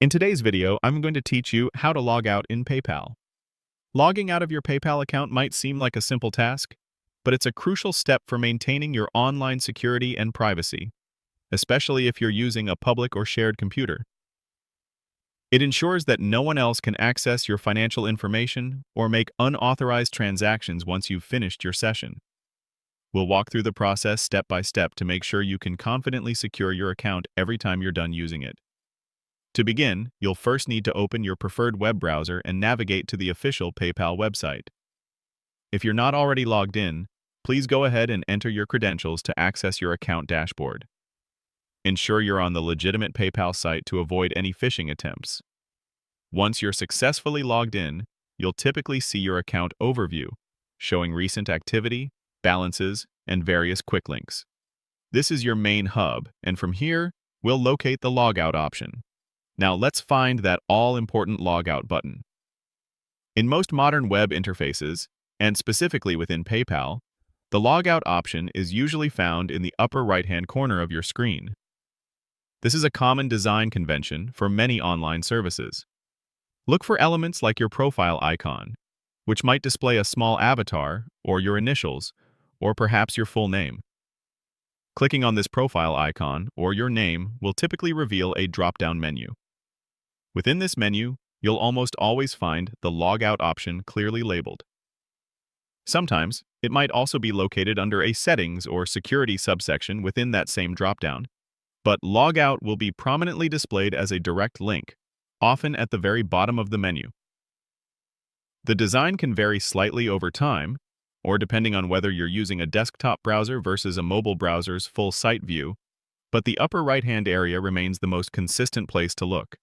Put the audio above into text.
In today's video, I'm going to teach you how to log out in PayPal. Logging out of your PayPal account might seem like a simple task, but it's a crucial step for maintaining your online security and privacy, especially if you're using a public or shared computer. It ensures that no one else can access your financial information or make unauthorized transactions once you've finished your session. We'll walk through the process step by step to make sure you can confidently secure your account every time you're done using it. To begin, you'll first need to open your preferred web browser and navigate to the official PayPal website. If you're not already logged in, please go ahead and enter your credentials to access your account dashboard. Ensure you're on the legitimate PayPal site to avoid any phishing attempts. Once you're successfully logged in, you'll typically see your account overview, showing recent activity, balances, and various quick links. This is your main hub, and from here, we'll locate the Logout option. Now let's find that all-important Logout button. In most modern web interfaces, and specifically within PayPal, the Logout option is usually found in the upper right-hand corner of your screen. This is a common design convention for many online services. Look for elements like your profile icon, which might display a small avatar or your initials, or perhaps your full name. Clicking on this profile icon or your name will typically reveal a drop-down menu. Within this menu, you'll almost always find the Logout option clearly labeled. Sometimes, it might also be located under a Settings or Security subsection within that same drop-down, but Logout will be prominently displayed as a direct link, often at the very bottom of the menu. The design can vary slightly over time, or depending on whether you're using a desktop browser versus a mobile browser's full site view, but the upper right-hand area remains the most consistent place to look.